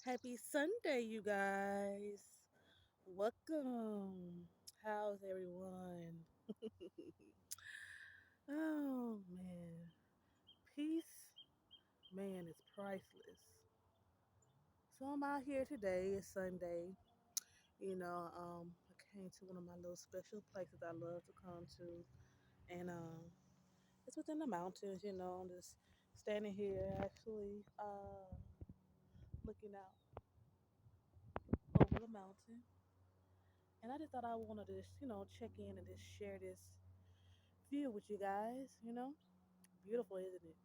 Happy Sunday, you guys. Welcome. How's everyone? Oh, man. Peace, man, is priceless. So I'm out here today. It's Sunday. I came to one of my little special places I love to come to. And it's within the mountains, I'm just standing here actually looking out over the mountain. And I just thought I wanted to, check in and just share this view with you guys. Beautiful, isn't it?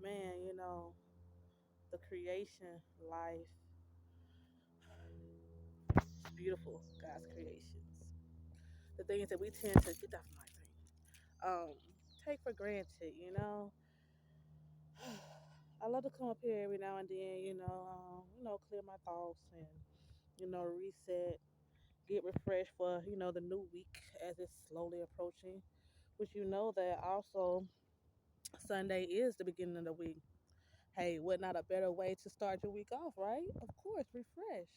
Man, the creation, life, it's beautiful, God's creations. The things that we tend to get off my thing. Um, take for granted. I love to come up here every now and then, clear my thoughts and, reset, get refreshed for, the new week as it's slowly approaching. Which you know that also Sunday is the beginning of the week. Hey, what not a better way to start your week off, right? Of course, refreshed,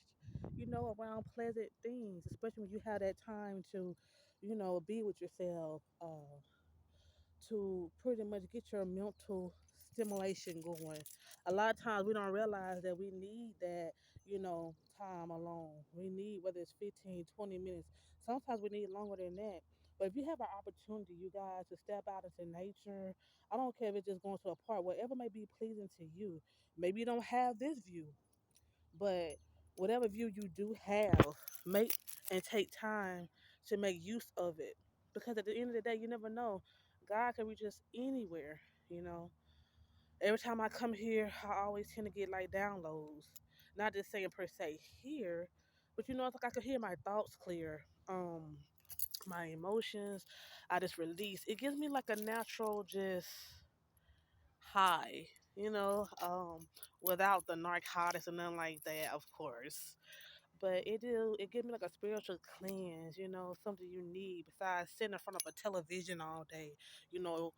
around pleasant things, especially when you have that time to, be with yourself, to pretty much get your mental stimulation going. A lot of times we don't realize that we need that, time alone. We need, whether it's 15, 20 minutes. Sometimes we need longer than that. But if you have an opportunity, you guys, to step out into nature, I don't care if it's just going to a park, whatever may be pleasing to you. Maybe you don't have this view, but whatever view you do have, make and take time to make use of it. Because at the end of the day, you never know. God can reach us anywhere, you know. Every time I come here, I always tend to get like downloads. Not just saying per se here, but it's like I could hear my thoughts clear. My emotions, I just release. It gives me like a natural just high, without the narcotics and nothing like that, of course. But it gives me like a spiritual cleanse, something you need besides sitting in front of a television all day, you know,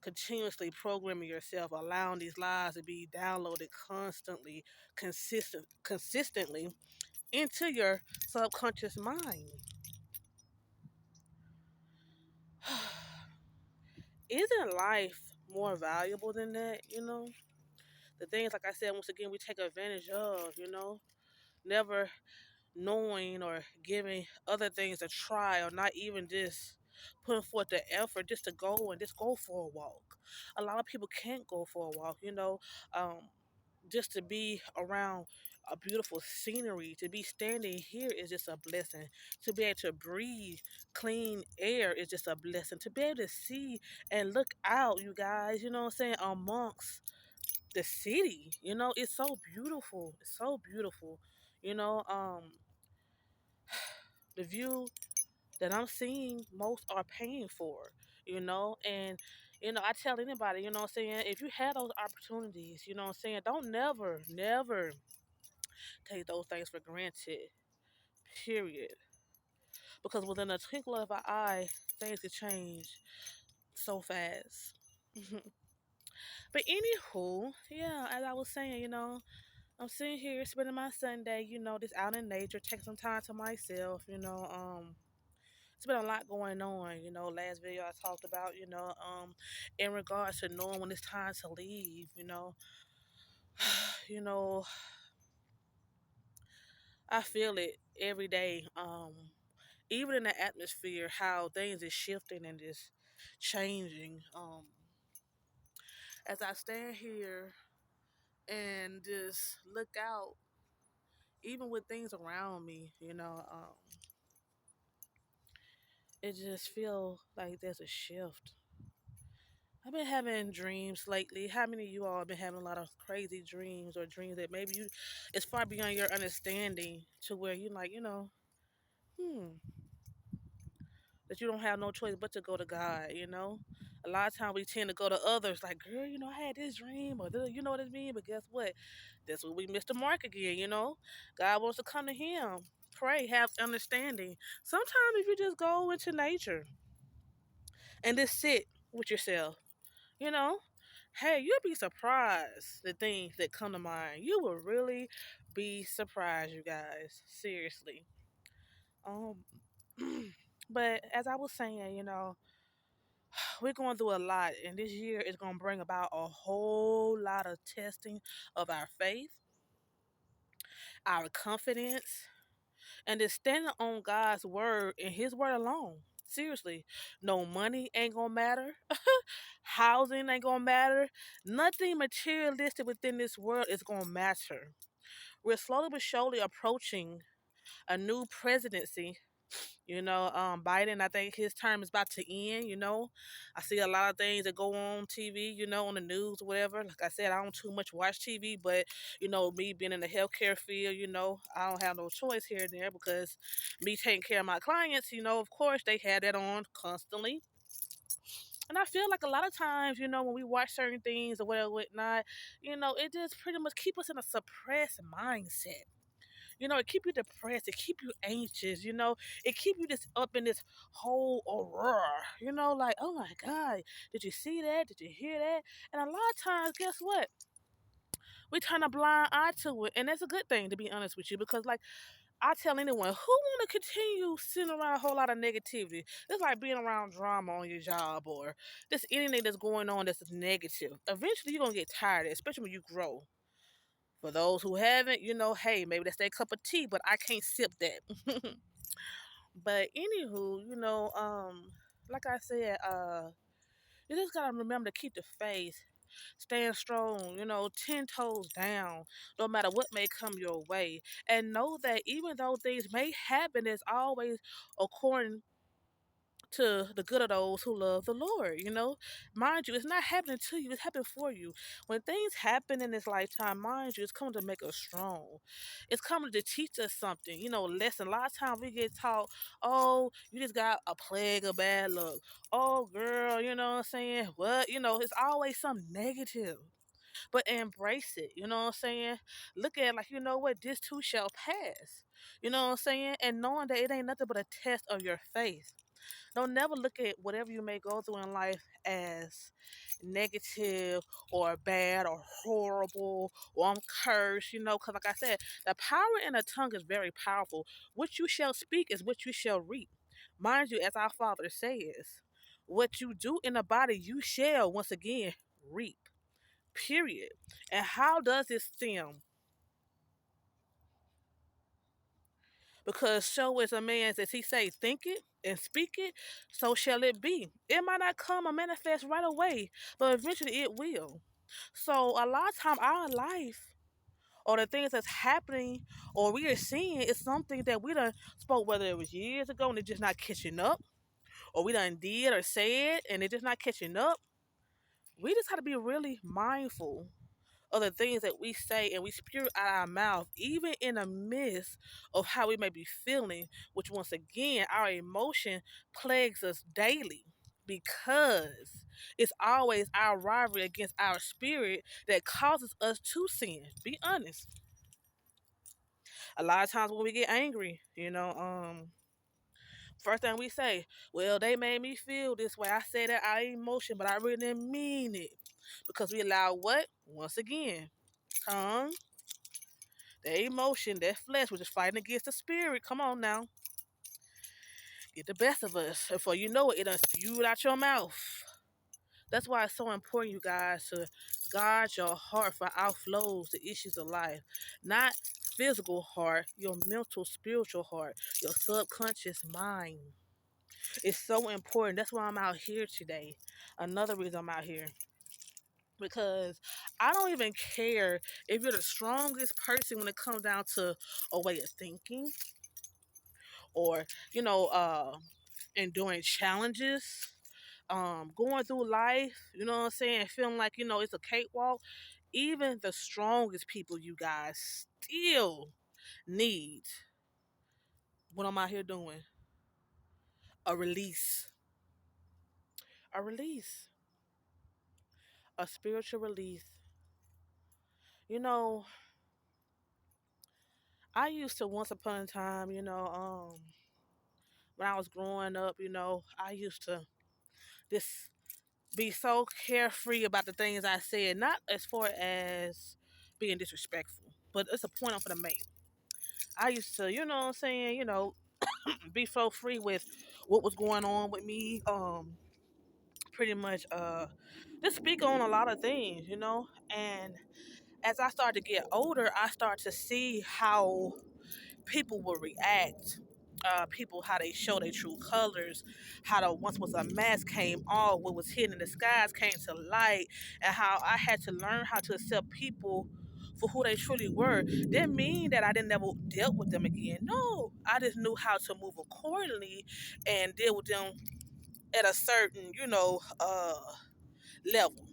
continuously programming yourself, allowing these lies to be downloaded constantly, consistently into your subconscious mind. Isn't life more valuable than that? The things, like I said, once again, we take advantage of, never knowing or giving other things a try, or not even just putting forth the effort just to go and just go for a walk. A lot of people can't go for a walk, um, just to be around a beautiful scenery, to be standing here is just a blessing. To be able to breathe clean air is just a blessing. To be able to see and look out, you guys, you know what I'm saying, amongst the city, it's so beautiful. It's so beautiful. You know, the view that I'm seeing, most are paying for, and I tell anybody, what I'm saying, if you had those opportunities, what I'm saying, don't never take those things for granted. Period. Because within a twinkle of an eye, things could change so fast. But anywho, yeah, as I was saying, I'm sitting here spending my Sunday, just out in nature, taking some time to myself. It's been a lot going on. Last video I talked about, in regards to knowing when it's time to leave. you know, I feel it every day. Even in the atmosphere, how things is shifting and just changing. As I stand here and just look out, even with things around me, it just feel like there's a shift. I've been having dreams lately. How many of you all have been having a lot of crazy dreams, or dreams that maybe it's far beyond your understanding, to where you like, hmm, that you don't have no choice but to go to God. A lot of times we tend to go to others like, girl, I had this dream, or you know what I mean? But guess what? That's when we missed the mark again. God wants to come to him, pray, have understanding. Sometimes if you just go into nature and just sit with yourself, you know, Hey, you'll be surprised the things that come to mind. You will really be surprised, you guys. Seriously. Um, but as I was saying, we're going through a lot, and this year is going to bring about a whole lot of testing of our faith, our confidence, and then standing on God's word and His word alone. Seriously, no money ain't gonna matter, housing ain't gonna matter, nothing materialistic within this world is gonna matter. We're slowly but surely approaching a new presidency. Biden, I think his term is about to end. I see a lot of things that go on TV, on the news or whatever. Like I said, I don't too much watch TV, but me being in the healthcare field, I don't have no choice here and there because me taking care of my clients, of course they had that on constantly. And I feel like a lot of times, when we watch certain things or whatever, whatnot, it just pretty much keep us in a suppressed mindset. It keep you depressed. It keep you anxious. It keep you just up in this whole aurora. Like, oh my God, did you see that? Did you hear that? And a lot of times, guess what? We turn a blind eye to it, and that's a good thing, to be honest with you, because like I tell anyone who want to continue sitting around a whole lot of negativity. It's like being around drama on your job or just anything that's going on that's negative. Eventually, you're gonna get tired of it, especially when you grow. For those who haven't, hey, maybe that's their cup of tea, but I can't sip that. But anywho, like I said, you just gotta remember to keep the faith, stand strong, 10 toes down, no matter what may come your way, and know that even though things may happen, it's always according to the good of those who love the Lord. Mind you, it's not happening to you, it's happening for you. When things happen in this lifetime, mind you, it's coming to make us strong. It's coming to teach us something, lesson. A lot of times we get taught, oh, you just got a plague of bad luck. Oh, girl, you know what I'm saying? What? It's always something negative. But embrace it, you know what I'm saying? Look at it like, you know what, this too shall pass. You know what I'm saying? And knowing that it ain't nothing but a test of your faith. Don't never look at whatever you may go through in life as negative or bad or horrible or I'm cursed, because like I said, the power in the tongue is very powerful. What you shall speak is what you shall reap. Mind you, as our Father says, what you do in the body, you shall once again reap. Period. And how does it stem? Because so is a man's, as he say, think it and speak it, so shall it be. It might not come or manifest right away, but eventually it will. So a lot of time our life or the things that's happening or we are seeing is something that we done spoke, whether it was years ago and it's just not catching up, or we done did or said and it's just not catching up. We just have to be really mindful of the things that we say and we spew out our mouth, even in the midst of how we may be feeling, which once again, our emotion plagues us daily because it's always our rivalry against our spirit that causes us to sin. Be honest. A lot of times when we get angry, first thing we say, well, they made me feel this way. I said that out of emotion, but I really didn't mean it. Because we allow what? Once again, tongue, the emotion, that flesh, which is fighting against the spirit. Come on now. Get the best of us. Before you know it, it done spewed out your mouth. That's why it's so important, you guys, to guard your heart for outflows the issues of life. Not physical heart, your mental, spiritual heart, your subconscious mind. It's so important. That's why I'm out here today. Another reason I'm out here. Because I don't even care if you're the strongest person when it comes down to a way of thinking or enduring challenges, going through life, you know what I'm saying, feeling like it's a cakewalk. Even the strongest people, you guys, still need what I'm out here doing, a release, a release, a spiritual release. you know I used to, once upon a time, when I was growing up, I used to this. be so carefree about the things I said, not as far as being disrespectful, but it's a point I'm gonna make. I used to, you know what I'm saying, be so free with what was going on with me. Pretty much just speak on a lot of things, And as I started to get older, I started to see how people will react. People, how they show their true colors, how the once was a mask came off, what was hidden in the skies came to light, and how I had to learn how to accept people for who they truly were. Didn't mean that I didn't never dealt with them again. No, I just knew how to move accordingly and deal with them at a certain, level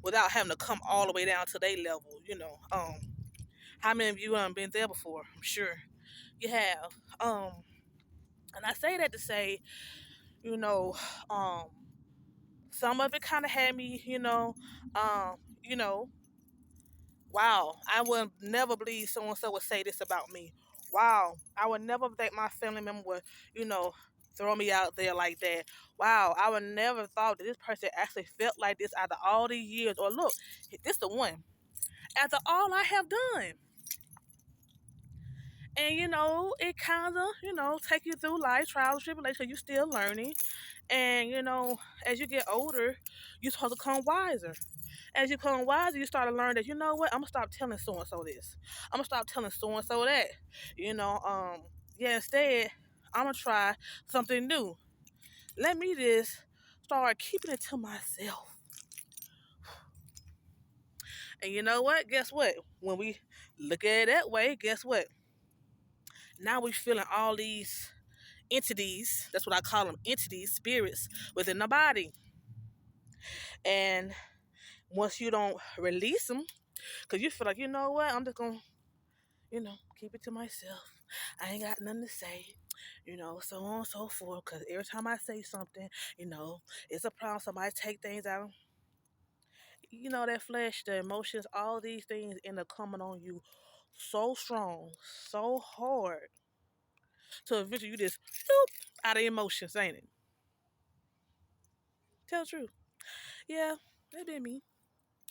without having to come all the way down to their level. How many of you been there before? I'm sure you have. And I say that to say, you know, um, some of it kind of had me, um, you know, wow, I would never believe so and so would say this about me. Wow, I would never think my family member would, you know, throw me out there like that. Wow, I would never thought that this person actually felt like this after all these years. Or look, this the one. After all I have done. And it kind of, take you through life, trials, and tribulations. You're still learning. And as you get older, you're supposed to become wiser. As you become wiser, you start to learn that I'm gonna stop telling so and so this. I'm gonna stop telling so and so that. You know, um, yeah. Instead, I'm gonna try something new. Let me just start keeping it to myself. And you know what? Guess what? When we look at it that way, guess what? Now we feeling all these entities. That's what I call them, entities, spirits within the body. And once you don't release them, because you feel like, you know what, I'm just going to, keep it to myself. I ain't got nothing to say, so on and so forth. Because every time I say something, it's a problem. Somebody take things out. That flesh, the emotions, all these things end up coming on you so strong, so hard, to eventually you just, boop, out of emotions, ain't it? Tell the truth. Yeah, that been me.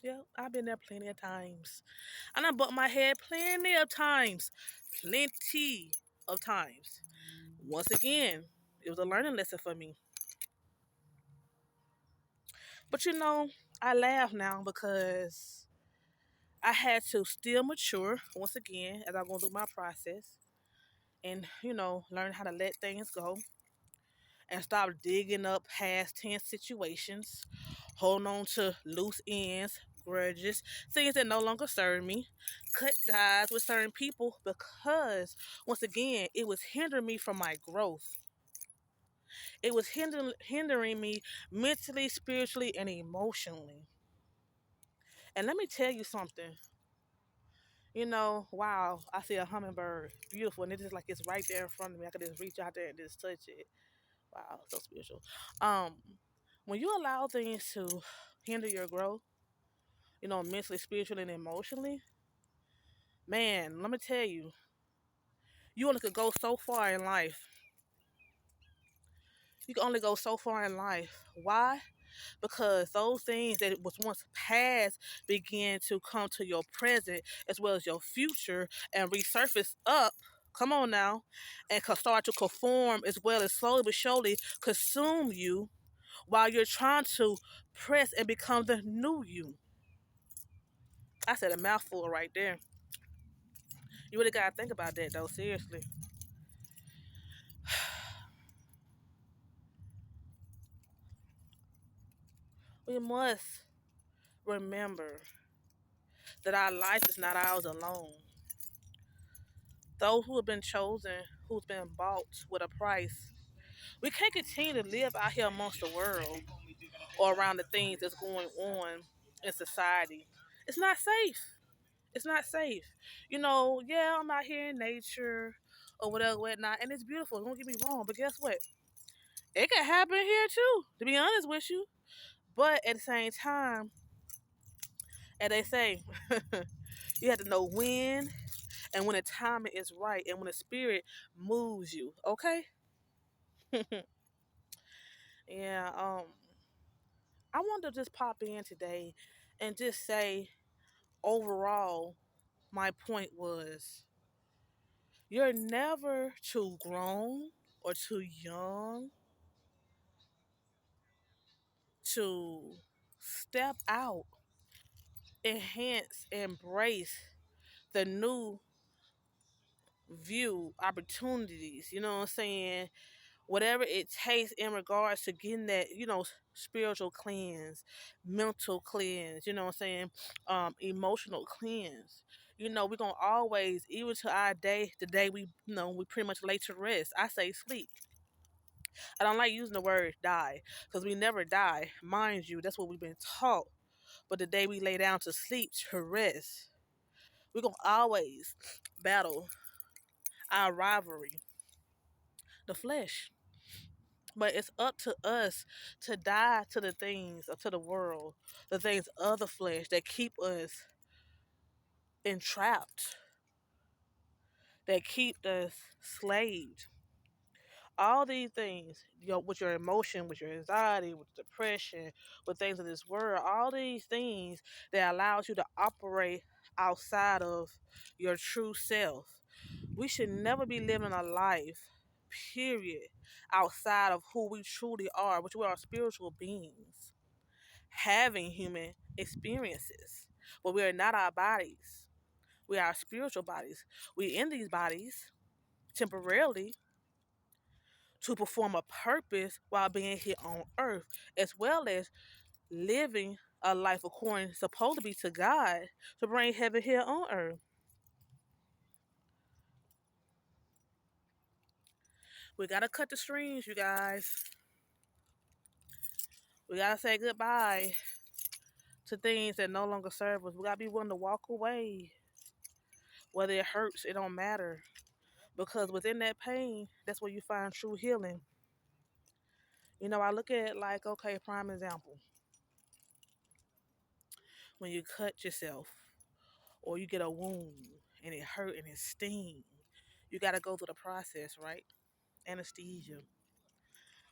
Yeah, I've been there plenty of times. And I bumped my head plenty of times. Plenty of times. Once again, it was a learning lesson for me. But I laugh now because I had to still mature once again as I'm going through my process and, learn how to let things go and stop digging up past tense situations, holding on to loose ends, grudges, things that no longer serve me, cut ties with certain people because, once again, it was hindering me from my growth. It was hindering me mentally, spiritually, and emotionally. And let me tell you something. Wow, I see a hummingbird, beautiful, and it's just like it's right there in front of me. I could just reach out there and just touch it. Wow, so spiritual. Um, when you allow things to hinder your growth, mentally, spiritually, and emotionally, man, let me tell you, you only could go so far in life. You can only go so far in life. Why? Because those things that was once past begin to come to your present as well as your future and resurface up. Come on now, and start to conform as well as slowly but surely consume you while you're trying to press and become the new you. I said a mouthful right there. You really gotta think about that though, seriously. We must remember that our life is not ours alone. Those who have been chosen, who's been bought with a price. We can't continue to live out here amongst the world or around the things that's going on in society. It's not safe. It's not safe. Yeah, I'm out here in nature or whatever, whatnot, and it's beautiful. Don't get me wrong, but guess what? It can happen here too, to be honest with you. But at the same time, and they say, you have to know when and when the timing is right and when the spirit moves you. Okay? Yeah. I wanted to just pop in today and just say overall, my point was you're never too grown or too young to step out, enhance, embrace the new view, opportunities, you know what I'm saying? Whatever it takes in regards to getting that, spiritual cleanse, mental cleanse, you know what I'm saying? Emotional cleanse. We're gonna always, even to our day, the day we pretty much lay to rest. I say sleep. I don't like using the word die because we never die, mind you. That's what we've been taught. But the day we lay down to sleep to rest, we're gonna always battle our rivalry, the flesh. But it's up to us to die to the things, or to the world, the things of the flesh that keep us entrapped, that keep us slaved. All these things, with your emotion, with your anxiety, with depression, with things of this world, all these things that allows you to operate outside of your true self. We should never be living a life, period, outside of who we truly are, which we are spiritual beings, having human experiences. But we are not our bodies. We are our spiritual bodies. We in these bodies temporarily to perform a purpose while being here on earth, as well as living a life according supposed to be to God to bring heaven here on earth. We gotta cut the strings, you guys. We gotta say goodbye to things that no longer serve us. We gotta be willing to walk away. Whether it hurts, it don't matter. Because within that pain, that's where you find true healing. I look at it like, okay, prime example. When you cut yourself or you get a wound and it hurt and it sting, you gotta go through the process, right? Anesthesia,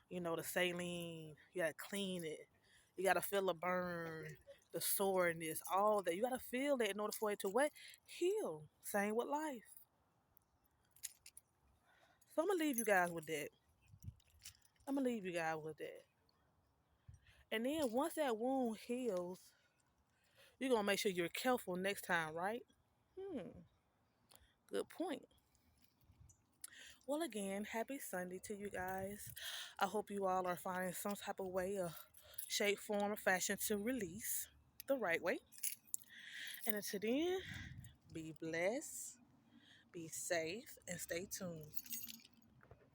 the saline, you gotta clean it. You gotta feel the burn, the soreness, all that. You gotta feel that in order for it to what? Heal. Same with life. So I'm gonna leave you guys with that. I'm gonna leave you guys with that. And then once that wound heals, you're gonna make sure you're careful next time, right? Hmm. Good point. Well, again, happy Sunday to you guys. I hope you all are finding some type of way, shape, form, or fashion to release the right way. And until then, be blessed, be safe, and stay tuned.